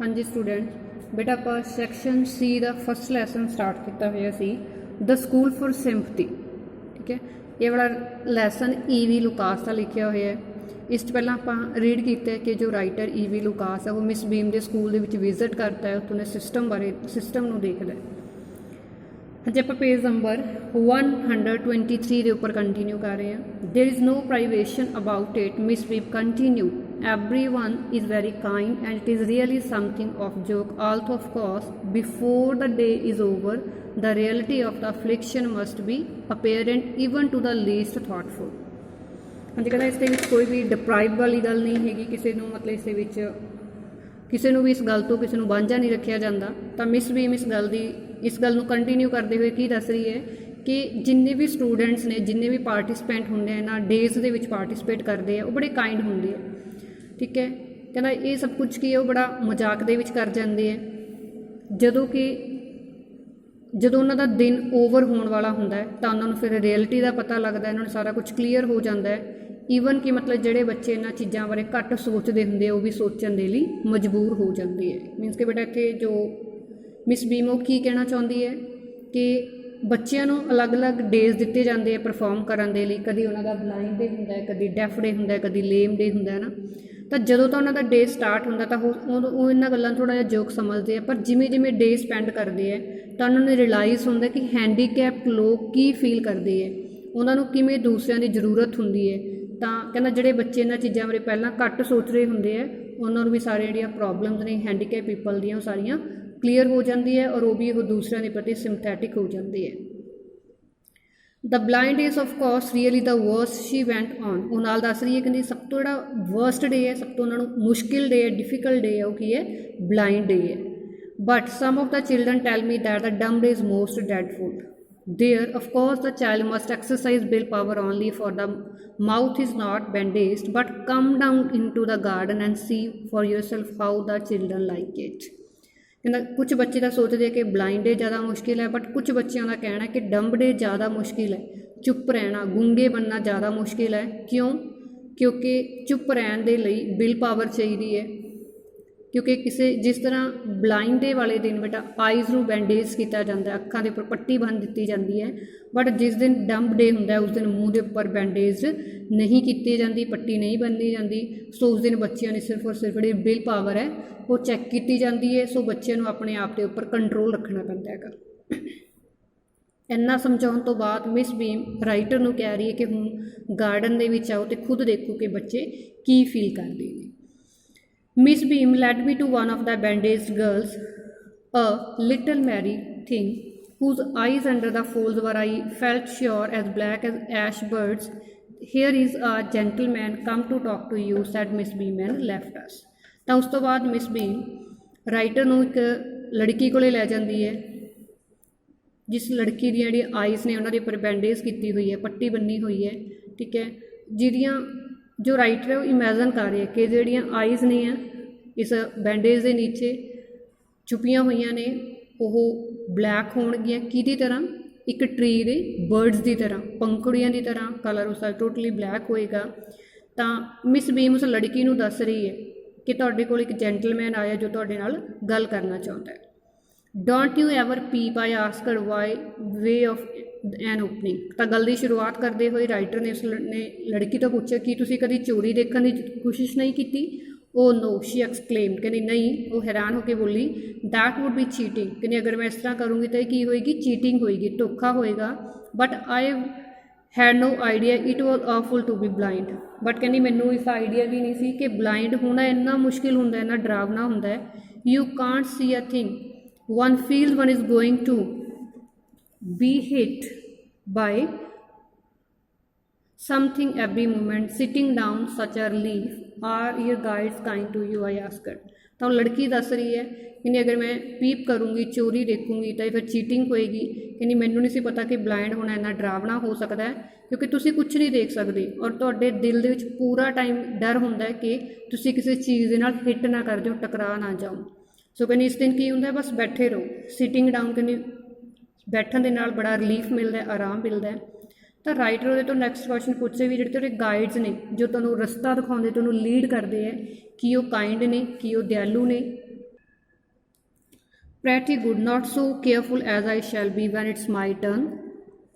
हाँ जी स्टूडेंट बेटा आप सैक्शन सी का फस्ट लैसन स्टार्ट किया हुआ see the school for sympathy. ठीक है, ये वाला लैसन ईवी लुकास का लिखा हुआ है। इस पहला आप रीड किया कि जो राइटर ईवी लुकास है वो मिस बीम के स्कूल के विजिट करता है, उत्थों सिस्टम बारे सिस्टम देखता है। हाँ जी आप पेज नंबर 123 के उपर कंटिन्यू कर रहे हैं। There is no privation about it Miss Beam continue everyone is very kind and it is really something of joke, although of course before the day is over the reality of the affliction must be apparent even to the least thoughtful। हाँ जी कहता इस कोई भी deprive वाली गल नहीं हैगी, किसी को मतलब इस किसी भी इस गल तो किसी को वांझा नहीं रखा जाता। तो मिस बीम इस गल को कंटिन्यू करते हुए की दस रही है कि जिन्ने भी स्टूडेंट्स ने जिन्ने भी पार्टिसिपेंट होंगे ना डेज़ के पार्टिसिपेट करते हैं वो बड़े काइंड होंगे है। ठीक है, कहना ये सब कुछ की वो बड़ा मजाक दे विच कर जाते हैं। जदों कि जो उन्होंने दिन ओवर होने वाला होंगे तो उन्होंने फिर रियलिटी का पता लगता है, उन्होंने सारा कुछ क्लीयर हो जाता है। ईवन कि मतलब जोड़े बच्चे इन्होंने चीज़ों बारे घट सोचते होंगे वो भी सोचने के लिए मजबूर हो जाते हैं। मीनस कि बेटा इतने जो मिस बीम वो की कहना चाहती है कि बच्चों को अलग अलग डेज़ दिते जाते हैं परफॉर्म करने के लिए। कभी उन्होंने ब्लाइंड डे होंगे, कभी डेफ डे होंगे, कभी लेम डे होंगे ना। तो जो तो उन्होंने डे स्टार्ट होंगे तो वो इन्होंने गलों थोड़ा जहा जोक समझते हैं, पर जिमें जिमें डे स्पेंड करते हैं तो उन्होंने रियलाइज़ होंगे कि हैंडीकैप लोग की फील करते हैं, उन्होंने किमें दूसरों की जरूरत होंगी है। तो कहना जोड़े बच्चे इन्होंने चीज़ों बारे पहला घट सोच रहे होंगे है उन्होंने भी सारे जो प्रॉब्लम्स ने हैंडीकैप पीपल दी सारिया क्लीयर हो जाती है और वो भी वो दूसरों के प्रति सिंपैथिक हो जाती है। The blind is of course really the worst she went on. वो नाल दस रही है कि सब तो जो वर्स्ट डे है, सब तो उन्होंने मुश्किल डे है, डिफिकल्ट डे है, वो की है ब्लाइंड डे है। But some of the children tell me that the dumb day is most dreadful. There of course the child must exercise will power only for the mouth is not bandaged but come down into the garden and see for yourself how the children like it. कहना कुछ बच्चे तो सोचते हैं कि blind day ज़्यादा मुश्किल है, बट कुछ बच्चों का कहना है कि डंब डे ज़्यादा मुश्किल है, चुप रहना गूंगे बनना ज़्यादा मुश्किल है। क्यों? क्योंकि चुप रहने के लिए विल पावर चाहिए है। क्योंकि किसी जिस तरह ब्लाइंड डे वाले दिन बेटा आईज़ में बैंडेज किया जाता है, अखां के उपर पट्टी बन दी जाती है, बट जिस दिन डंब डे होंगे उस दिन मूँह के उपर बैंडेज नहीं की जाती, पट्टी नहीं बनी जाती। सो उस दिन बच्चों ने सिर्फ और सिर्फ जी विल पावर है वो चैक की जाती है। सो बच्चे अपने आप के उपर कंट्रोल रखना पैंदा है। इन्ना समझाने तो बाद मिस बीम राइटर को कह रही है कि हुण गार्डन के विच आओ तो खुद देखो कि बच्चे की फील करते हैं। Miss Beam led me to one of the bandaged girls, a little merry thing whose eyes under the folds were I felt sure as black as ash birds. Here is a gentleman come to talk to you, said Miss Beam and left us. तो उस तो बाद miss beam writer को एक लड़की को लै जाती है, जिस लड़की दी जी आईज़ ने उन्होंने उपर बैंडेज की हुई है, पट्टी बनी हुई है। ठीक है, जिहदियां जो राइटर है वो इमेजिन कर रहे हैं कि जोड़ियाँ आईज़ ने इस बैंडेज के नीचे छुपियां हुई ने वो ब्लैक होणगियां किहदी तरह, एक ट्री के बर्ड्स की तरह, पंखड़ियां की तरह, कलर उसका टोटली ब्लैक होएगा। तो मिस बीम उस लड़की को दस रही है कि तुहाडे कोल एक जेंटलमैन आया जो तुहाडे नाल गल करना चाहता है। Don't you ever peep I asked why way of an opening. तो गल की शुरुआत करते हुए राइटर ने उस लड़की तो पूछा कि तुसी कभी चोरी देखने की कोशिश नहीं की। ओ नो शी एक्सक्लेम्ड, कहनी नहीं, वो हैरान होकर बोली दैट वुड बी चीटिंग, कहनी अगर मैं इस तरह करूँगी तो की होएगी, चीटिंग होएगी, धोखा होएगा। But I had no idea it was awful to be blind. But कहनी मैनू इस आइडिया भी नहीं सी कि ब्लाइंड होना इन्ना मुश्किल होंदा है, इन्ना डरावना होंदा है। You can't see a thing, one feels one is going to be hit by something every moment. Sitting down such a relief, are your guides kind to you, I asked। तो लड़की दस रही है कि अगर मैं पीप करूँगी, चोरी देखूँगी तो फिर चीटिंग होएगी। कि मैनू नहीं सी पता कि ब्लाइंड होना इन्ना डरावना हो सकता है, क्योंकि तुसी कुछ नहीं देख सकते और तुहाडे दिल दे विच पूरा टाइम डर होंदा है कि तुसी किसी चीज़ दे नाल हिट ना कर जाओ, टकरा ना जाओ। सो कहनी इस दिन की होंगे बस बैठे रहो, सिटिंग डाउन, कहनी बैठन के नाल बड़ा रिलीफ मिलता है, आराम मिलता है। तो राइटर वो तो नैक्सट क्वेश्चन पूछे भी जो तेरे गाइड्स ने जो तुहानूं रस्ता दिखाते, तुहानूं लीड करते हैं, कि वो काइंड ने, कि वो दयालू ने। pretty good, not so careful as I shall be when it's my turn.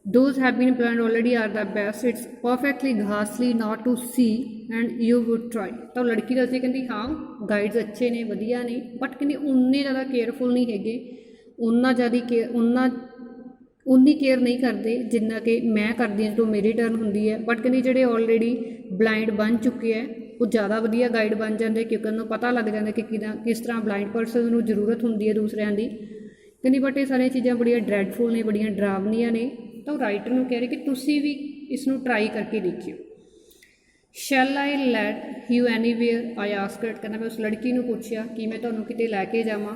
Those have been planned already are the best. It's perfectly ghastly not to see and you would try. ਤਾਂ ਲੜਕੀ ਦੱਸਦੀ ਕਹਿੰਦੀ ਹਾਂ guides ਅੱਛੇ ਨੇ ਵਧੀਆ ਨੇ but ਕਹਿੰਦੀ ਉਨੇ ਜ਼ਿਆਦਾ ਕੇਅਰਫੁਲ ਨਹੀਂ ਹੈਗੇ, ਉਨਾ ਜ਼ਿਆਦਾ ਉਨੀ ਕੇਅਰ ਨਹੀਂ ਕਰਦੇ ਜਿੰਨਾ ਕਿ ਮੈਂ ਕਰਦੀ ਹਾਂ ਜਦੋਂ ਮੇਰੀ ਟਰਨ ਹੁੰਦੀ ਹੈ। ਬਟ ਕਹਿੰਦੀ ਜਿਹੜੇ ਆਲਰੇਡੀ ਬਲਾਈਂਡ ਬਣ ਚੁੱਕੇ ਹੈ ਉਹ ਜ਼ਿਆਦਾ ਵਧੀਆ ਗਾਈਡ ਬਣ ਜਾਂਦੇ ਕਿਉਂਕਿ ਉਹਨੂੰ ਪਤਾ ਲੱਗ ਜਾਂਦਾ ਕਿ ਕਿਸ ਤਰ੍ਹਾਂ ਬਲਾਈਂਡ ਪਰਸਨ ਨੂੰ ਜ਼ਰੂਰਤ ਹੁੰਦੀ ਹੈ ਦੂਸਰਿਆਂ ਦੀ। ਕਹਿੰਦੀ ਬਟ ਇਹ ਸਾਰੀਆਂ ਚੀਜ਼ਾਂ ਬੜੀਆਂ ਡਰੈਡਫੁਲ ਨੇ, ਬੜੀਆਂ ਡਰਾਵਨੀਆਂ ਨੇ। ਤਾਂ ਉਹ ਰਾਈਟਰ ਨੂੰ ਕਹਿ ਰਹੇ ਕਿ ਤੁਸੀਂ ਵੀ ਇਸ ਨੂੰ ਟਰਾਈ ਕਰਕੇ ਦੇਖਿਓ। Shell I let you anywhere I asked, ਕਹਿੰਦਾ ਮੈਂ ਉਸ ਲੜਕੀ ਨੂੰ ਪੁੱਛਿਆ ਕਿ ਮੈਂ ਤੁਹਾਨੂੰ ਕਿਤੇ ਲੈ ਕੇ ਜਾਵਾਂ।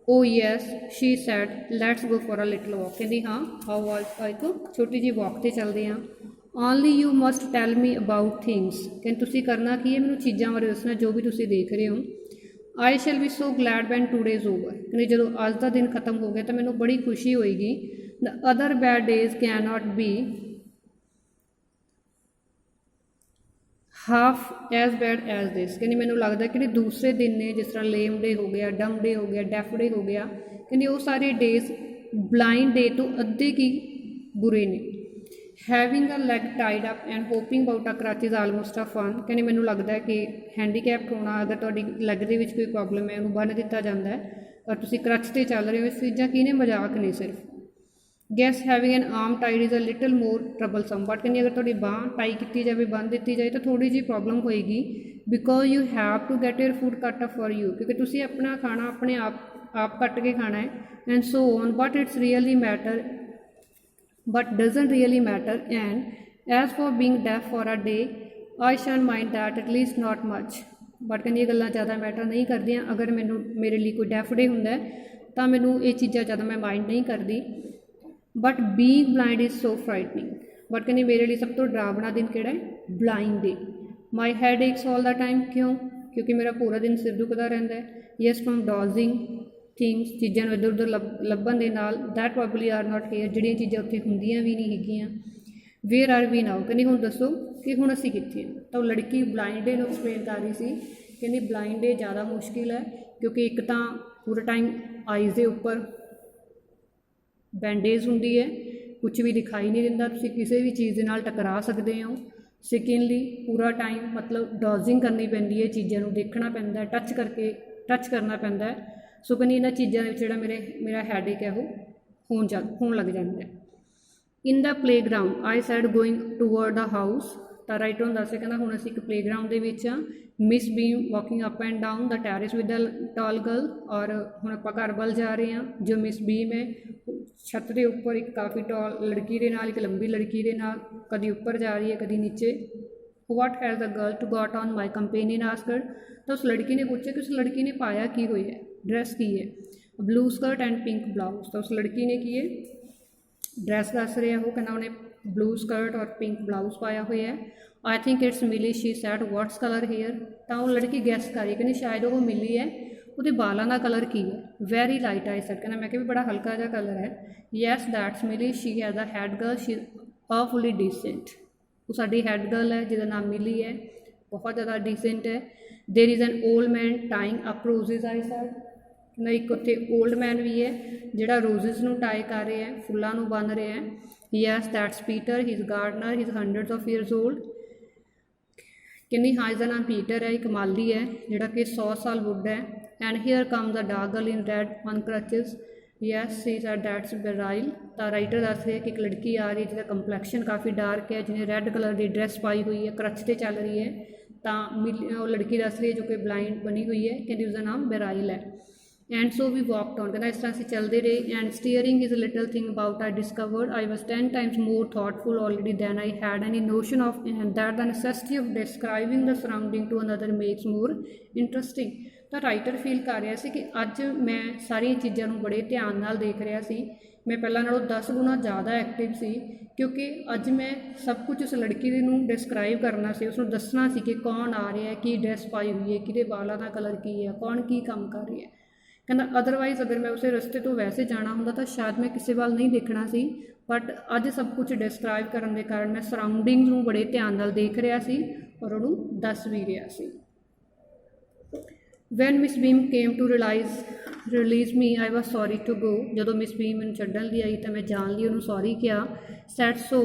Oh yes she said let's go for a little walk, ਕਹਿੰਦੀ ਹਾਂ ਆਓ ਅੱਜ ਤੋਂ ਛੋਟੀ ਜਿਹੀ ਵਾਕ 'ਤੇ ਚੱਲਦੇ ਹਾਂ। Only you must tell me about things, ਕਹਿੰਦੀ ਤੁਸੀਂ ਕਰਨਾ ਕੀ ਹੈ ਮੈਨੂੰ ਚੀਜ਼ਾਂ ਬਾਰੇ ਦੱਸਣਾ ਜੋ ਵੀ ਤੁਸੀਂ ਦੇਖ ਰਹੇ ਹੋ। I shall be so glad when 2 days over, ਕਹਿੰਦੀ ਜਦੋਂ ਅੱਜ ਦਾ ਦਿਨ ਖਤਮ ਹੋ ਗਿਆ ਤਾਂ ਮੈਨੂੰ ਬੜੀ ਖੁਸ਼ੀ ਹੋਏਗੀ। The other bad days cannot be half as bad as this, ਕਹਿੰਦੀ ਮੈਨੂੰ ਲੱਗਦਾ ਕਿ ਦੂਸਰੇ ਦਿਨ ਨੇ ਜਿਸ ਤਰ੍ਹਾਂ ਲੇਮ ਡੇ ਹੋ ਗਿਆ, ਡਮ ਡੇ ਹੋ ਗਿਆ, ਡੈਫ ਡੇ ਹੋ ਗਿਆ, ਕਹਿੰਦੀ ਉਹ ਸਾਰੇ ਡੇਜ਼ ਬਲਾਈਂਡ ਡੇ ਤੋਂ ਅੱਧੇ ਕੀ ਬੁਰੇ ਨੇ। Having a leg tied up and hopping about a crutch is almost a fun, ਕਹਿੰਦੀ ਮੈਨੂੰ ਲੱਗਦਾ ਕਿ ਹੈਂਡੀਕੈਪਟ ਹੋਣਾ ਅਗਰ ਤੁਹਾਡੀ ਲੈਗ ਦੇ ਵਿੱਚ ਕੋਈ ਪ੍ਰੋਬਲਮ ਹੈ ਉਹਨੂੰ ਬੰਨ੍ਹ ਦਿੱਤਾ ਜਾਂਦਾ ਹੈ ਔਰ ਤੁਸੀਂ ਕਰਚ 'ਤੇ ਚੱਲ ਰਹੇ ਹੋ, ਇਸ ਚੀਜ਼ਾਂ ਕੀ ਨੇ ਮਜ਼ਾਕ ਨੇ ਸਿਰਫ। Guess having an arm tied is a little more troublesome, but ਕਹਿੰਦੀ ਅਗਰ ਤੁਹਾਡੀ ਬਾਂਹ ਟਾਈ ਕੀਤੀ ਜਾਵੇ, ਬੰਨ੍ਹ ਦਿੱਤੀ ਜਾਏ ਤਾਂ ਥੋੜ੍ਹੀ ਜਿਹੀ ਪ੍ਰੋਬਲਮ ਹੋਏਗੀ। Because you have to get your food cut up for you, ਕਿਉਂਕਿ ਤੁਸੀਂ ਆਪਣਾ ਖਾਣਾ ਆਪਣੇ ਆਪ ਕੱਟ ਕੇ ਖਾਣਾ ਹੈ। And so on but it's really matter but doesn't really matter, and as for being deaf for a day I shan't mind that, at least not much, but ਕਹਿੰਦੀ ਇਹ ਗੱਲਾਂ ਜ਼ਿਆਦਾ ਮੈਟਰ ਨਹੀਂ ਕਰਦੀਆਂ। ਅਗਰ ਮੇਰੇ ਲਈ ਕੋਈ ਡੈਫ ਡੇ ਹੁੰਦਾ ਤਾਂ ਮੈਨੂੰ ਇਹ ਚੀਜ਼ਾਂ ਜ਼ਿਆਦਾ ਮੈਂ ਮਾਈਂਡ ਨਹੀਂ ਕਰਦੀ। But being blind is so frightening, but ਕਹਿੰਦੀ ਮੇਰੇ ਲਈ ਸਭ ਤੋਂ ਡਰਾਵਣਾ ਦਿਨ ਕਿਹੜਾ ਹੈ? Blind day. My head aches all the time, ਕਿਉਂ? ਕਿਉਂਕਿ ਮੇਰਾ ਪੂਰਾ ਦਿਨ ਸਿਰ ਦੁਖਦਾ ਰਹਿੰਦਾ ਹੈ। ਯੈਸ ਫਰੋਮ ਡੋਜ਼ਿੰਗ ਥਿੰਗਸ, ਚੀਜ਼ਾਂ ਨੂੰ ਇੱਧਰ ਉੱਧਰ ਲੱਭਣ ਦੇ ਨਾਲ। That probably are not hair, ਜਿਹੜੀਆਂ ਚੀਜ਼ਾਂ ਉੱਥੇ ਹੁੰਦੀਆਂ ਵੀ ਨਹੀਂ ਹੈਗੀਆਂ। ਵੇਅਰ ਆਰ ਵੀ ਨਾਓ, ਕਹਿੰਦੀ ਹੁਣ ਦੱਸੋ ਕਿ ਹੁਣ ਅਸੀਂ ਕਿੱਥੇ ਹਾਂ। ਤਾਂ ਉਹ ਲੜਕੀ ਬਲਾਈਂਡ ਡੇ ਨੂੰ ਐਕਸਪਲੇਨ ਕਰ ਰਹੀ ਸੀ, ਕਹਿੰਦੀ ਬਲਾਈਂਡ ਡੇ ਜ਼ਿਆਦਾ ਮੁਸ਼ਕਿਲ ਹੈ ਕਿਉਂਕਿ ਇੱਕ ਤਾਂ ਪੂਰਾ ਟਾਈਮ ਆਈਜ਼ ਦੇ ਉੱਪਰ ਬੈਂਡੇਜ ਹੁੰਦੀ ਹੈ, ਕੁਝ ਵੀ ਦਿਖਾਈ ਨਹੀਂ ਦਿੰਦਾ, ਤੁਸੀਂ ਕਿਸੇ ਵੀ ਚੀਜ਼ ਦੇ ਨਾਲ ਟਕਰਾ ਸਕਦੇ ਹੋ। ਸੈਕਿੰਡਲੀ ਪੂਰਾ ਟਾਈਮ ਮਤਲਬ ਡੋਜ਼ਿੰਗ ਕਰਨੀ ਪੈਂਦੀ ਹੈ, ਚੀਜ਼ਾਂ ਨੂੰ ਦੇਖਣਾ ਪੈਂਦਾ, ਟੱਚ ਕਰਨਾ ਪੈਂਦਾ ਹੈ। ਸੋ ਕਹਿੰਦੀ ਇਹਨਾਂ ਚੀਜ਼ਾਂ ਦੇ ਵਿੱਚ ਜਿਹੜਾ ਮੇਰਾ ਹੈਡੇਕ ਹੈ ਉਹ ਹੋਣ ਲੱਗ ਜਾਂਦਾ ਹੈ। In the playground I said going toward the house, ਤਾਂ ਰਾਈਟਰ ਨੂੰ ਦੱਸਿਆ ਕਹਿੰਦਾ ਹੁਣ ਅਸੀਂ ਇੱਕ ਪਲੇਗਰਾਊਂਡ ਦੇ ਵਿੱਚ ਹਾਂ। Miss beam walking up and down the terrace with the tall girl, ਔਰ ਹੁਣ ਆਪਾਂ ਘਰ ਵੱਲ ਜਾ ਰਹੇ ਹਾਂ। ਜੋ ਮਿਸ ਬੀਮ ਹੈ ਛੱਤ ਦੇ ਉੱਪਰ ਇੱਕ ਕਾਫੀ ਟਾਲ ਲੜਕੀ ਦੇ ਨਾਲ, ਇੱਕ ਲੰਬੀ ਲੜਕੀ ਦੇ ਨਾਲ, ਕਦੀ ਉੱਪਰ ਜਾ ਰਹੀ ਹੈ ਕਦੀ ਨੀਚੇ। What has the girl to got on my companion asked, ਤਾਂ ਉਸ ਲੜਕੀ ਨੇ ਪੁੱਛਿਆ ਕਿ ਉਸ ਲੜਕੀ ਨੇ ਪਾਇਆ ਕੀ ਹੋਇਆ ਹੈ, ਡਰੈਸ ਕੀ ਹੈ। Blue skirt and pink blouse, ਤਾਂ ਉਸ ਲੜਕੀ ਨੇ ਕੀ ਹੈ ਡਰੈਸ ਦੱਸ ਰਿਹਾ ਉਹ, ਕਹਿੰਦਾ ਉਹਨੇ ਬਲੂ ਸਕਰਟ ਔਰ ਪਿੰਕ ਬਲਾਊਜ਼ ਪਾਇਆ ਹੋਇਆ ਹੈ। I think it's Milly, she said what's colour hair, ਤਾਂ ਉਹ ਲੜਕੀ ਗੈਸ ਕਰ ਰਹੀ ਕਹਿੰਦੀ ਸ਼ਾਇਦ ਉਹ ਮਿਲੀ ਹੈ, ਉਹਦੇ ਬਾਲਾਂ ਦਾ ਕਲਰ ਕੀ ਹੈ। ਵੈਰੀ ਲਾਈਟ ਆਈ ਸੈਡ, ਕਹਿੰਦਾ ਮੈਂ ਕਿਹਾ ਵੀ ਬੜਾ ਹਲਕਾ ਜਿਹਾ ਕਲਰ ਹੈ। Yes that's Millie, she has a head girl, she powerfully decent, ਉਹ ਸਾਡੀ ਹੈਡ ਗਰਲ ਹੈ ਜਿਹਦਾ ਨਾਮ ਮਿਲੀ ਹੈ, ਬਹੁਤ ਜ਼ਿਆਦਾ ਡੀਸੈਂਟ ਹੈ। There is an old man tying up roses, I said, ਕਹਿੰਦਾ ਇੱਕ ਉੱਥੇ ਓਲਡ ਮੈਨ ਵੀ ਹੈ ਜਿਹੜਾ ਰੋਜ਼ਿਜ਼ ਨੂੰ ਟਾਈ ਕਰ ਰਿਹਾ ਹੈ, ਫੁੱਲਾਂ ਨੂੰ ਬੰਨ ਰਿਹਾ ਹੈ। Yes that's Peter, he is gardener, he is hundreds of years old, ਕਹਿੰਦੀ ਹਾਂ ਇਸਦਾ ਨਾਮ ਪੀਟਰ ਹੈ, ਇੱਕ ਮਾਲੀ ਹੈ ਜਿਹੜਾ ਕਿ 100 ਸਾਲ ਬੁੱਢਾ ਹੈ। And here comes a dark girl in red on kerchiefs, yes she said that's Braille, ਤਾਂ ਰਾਈਟਰ ਦੱਸ ਰਿਹਾ ਕਿ ਇੱਕ ਲੜਕੀ ਆ ਰਹੀ ਹੈ ਜਿਹਦਾ ਕੰਪਲੈਕਸ਼ਨ ਕਾਫੀ ਡਾਰਕ ਹੈ, ਜਿਹਨੇ ਰੈੱਡ ਕਲਰ ਦੀ ਡਰੈਸ ਪਾਈ ਹੋਈ ਹੈ, ਕਰਚ 'ਤੇ ਚੱਲ ਰਹੀ ਹੈ। ਤਾਂ ਉਹ ਲੜਕੀ ਦੱਸ ਰਹੀ ਹੈ ਜੋ ਕਿ ਬਲਾਈਂਡ ਬਣੀ ਹੋਈ ਹੈ, ਕਹਿੰਦੀ ਉਸਦਾ ਨਾਮ ਬਰਾਈਲ ਹੈ। ਐਂਡ ਸੋ ਵੀ ਵਾਕਡ ਔਨ, ਕਹਿੰਦਾ ਇਸ ਤਰ੍ਹਾਂ ਅਸੀਂ ਚੱਲਦੇ ਰਹੇ। And steering is little thing about I discovered I was 10 times more thoughtful already than I had any notion of, and that the necessity of describing the surrounding to another makes more interesting, ਤਾਂ writer feel ਕਰ ਰਿਹਾ ਸੀ ਕਿ ਅੱਜ ਮੈਂ ਸਾਰੀਆਂ ਚੀਜ਼ਾਂ ਨੂੰ ਬੜੇ ਧਿਆਨ ਨਾਲ ਦੇਖ ਰਿਹਾ ਸੀ, ਮੈਂ ਪਹਿਲਾਂ ਨਾਲੋਂ 10 ਗੁਣਾ ਜ਼ਿਆਦਾ ਐਕਟਿਵ ਸੀ ਕਿਉਂਕਿ ਅੱਜ ਮੈਂ ਸਭ ਕੁਝ ਉਸ ਲੜਕੀ ਨੂੰ ਡਿਸਕ੍ਰਾਈਬ ਕਰਨਾ ਸੀ, ਉਸਨੂੰ ਦੱਸਣਾ ਸੀ ਕਿ ਕੌਣ ਆ ਰਿਹਾ ਹੈ, ਕੀ ਡਰੈਸ ਪਾਈ ਹੋਈ ਹੈ, ਕਿਹਦੇ ਵਾਲਾਂ ਦਾ ਕਲਰ ਕੀ ਹੈ, ਕੌਣ ਕੀ ਕੰਮ ਕਰ ਰਿਹਾ ਹੈ। ਕਹਿੰਦਾ ਅਦਰਵਾਈਜ਼ ਅਗਰ ਮੈਂ ਉਸੇ ਰਸਤੇ ਤੋਂ ਵੈਸੇ ਜਾਣਾ ਹੁੰਦਾ ਤਾਂ ਸ਼ਾਇਦ ਮੈਂ ਕਿਸੇ ਵੱਲ ਨਹੀਂ ਦੇਖਣਾ ਸੀ, ਬਟ ਅੱਜ ਸਭ ਕੁਝ ਡਿਸਕ੍ਰਾਈਬ ਕਰਨ ਦੇ ਕਾਰਨ ਮੈਂ ਸਰਾਊਂਡਿੰਗ ਨੂੰ ਬੜੇ ਧਿਆਨ ਨਾਲ ਦੇਖ ਰਿਹਾ ਸੀ ਔਰ ਉਹਨੂੰ ਦੱਸ ਵੀ ਰਿਹਾ ਸੀ। When Miss Beam came to realize release me I was sorry to go, ਜਦੋਂ ਮਿਸ ਬੀ ਮੈਨੂੰ ਛੱਡਣ ਲਈ ਆਈ ਤਾਂ ਮੈਂ ਜਾਣ ਲਈ ਉਹਨੂੰ ਸੌਰੀ ਕਿਹਾ। Said so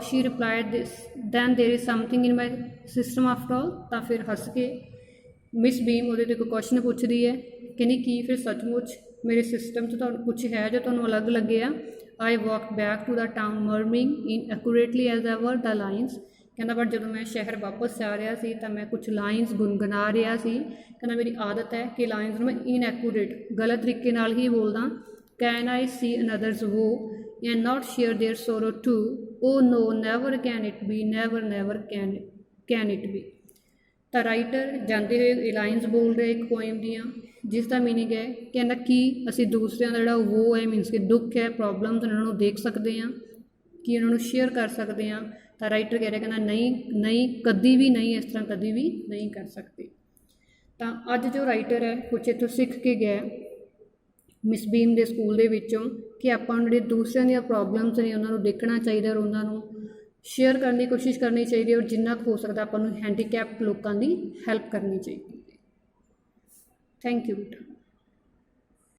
she replied this then there is something in my system after all, ਤਾਂ ਫਿਰ ਹੱਸ ਕੇ ਮਿਸ ਬੀਮ ਉਹਦੇ ਤੋਂ ਕੋਈ ਕੁਐਸਚਨ ਪੁੱਛਦੀ ਹੈ, ਕਹਿੰਦੀ ਕੀ ਫਿਰ ਸੱਚਮੁੱਚ ਮੇਰੇ ਸਿਸਟਮ 'ਚ ਤੁਹਾਨੂੰ ਕੁਛ ਹੈ ਜੋ ਤੁਹਾਨੂੰ ਅਲੱਗ ਲੱਗਿਆ। I walk back to the town murmuring inaccurately as ever the lines, ਕਹਿੰਦਾ ਬਟ ਜਦੋਂ ਮੈਂ ਸ਼ਹਿਰ ਵਾਪਸ ਜਾ ਰਿਹਾ ਸੀ ਤਾਂ ਮੈਂ ਕੁਛ ਲਾਈਨਸ ਗੁਨਗੁਣਾ ਰਿਹਾ ਸੀ। ਕਹਿੰਦਾ ਮੇਰੀ ਆਦਤ ਹੈ ਕਿ ਲਾਈਨਸ ਨੂੰ ਮੈਂ ਇਨਐਕੂਰੇਟ ਗਲਤ ਤਰੀਕੇ ਨਾਲ ਹੀ ਬੋਲਦਾ। Can I see another's woe and not share their sorrow too, oh no never can it be, never never can it be. ਤਾਂ ਰਾਈਟਰ ਜਾਂਦੇ ਹੋਏ ਲਾਈਨਸ ਬੋਲ ਰਿਹਾ ਇੱਕ ਪੋਇਮ ਦੀਆਂ, ਜਿਸ ਦਾ ਮੀਨਿੰਗ ਹੈ ਕਹਿੰਦਾ ਕਿ ਅਸੀਂ ਦੂਸਰਿਆਂ ਦਾ ਜਿਹੜਾ ਉਹ ਹੈ ਮੀਨਸ ਕਿ ਦੁੱਖ ਹੈ, ਪ੍ਰੋਬਲਮਸ ਉਹਨਾਂ ਨੂੰ ਦੇਖ ਸਕਦੇ ਹਾਂ, ਕਿ ਉਹਨਾਂ ਨੂੰ ਸ਼ੇਅਰ ਕਰ ਸਕਦੇ ਹਾਂ। ਤਾਂ ਰਾਈਟਰ ਕਹਿ ਰਿਹਾ ਕਹਿੰਦਾ ਨਹੀਂ ਕਦੀ ਵੀ ਨਹੀਂ, ਇਸ ਤਰ੍ਹਾਂ ਕਦੀ ਵੀ ਨਹੀਂ ਕਰ ਸਕਦੇ। ਤਾਂ ਅੱਜ ਜੋ ਰਾਈਟਰ ਹੈ ਕੁਛ ਇੱਥੋਂ ਸਿੱਖ ਕੇ ਗਿਆ ਮਿਸ ਬੀਮ ਦੇ ਸਕੂਲ ਦੇ ਵਿੱਚੋਂ ਕਿ ਆਪਾਂ ਨੂੰ ਜਿਹੜੇ ਦੂਸਰਿਆਂ ਦੀਆਂ ਪ੍ਰੋਬਲਮਸ ਨੇ ਉਹਨਾਂ ਨੂੰ ਦੇਖਣਾ ਚਾਹੀਦਾ ਔਰ ਉਹਨਾਂ ਨੂੰ ਸ਼ੇਅਰ ਕਰਨ ਦੀ ਕੋਸ਼ਿਸ਼ ਕਰਨੀ ਚਾਹੀਦੀ ਹੈ, ਔਰ ਜਿੰਨਾ ਕੁ ਹੋ ਸਕਦਾ ਆਪਾਂ ਨੂੰ ਹੈਂਡੀਕੈਪਡ ਲੋਕਾਂ ਦੀ ਹੈਲਪ ਕਰਨੀ ਚਾਹੀਦੀ ਹੈ। ਥੈਂਕ ਯੂ ਬੇਟਾ।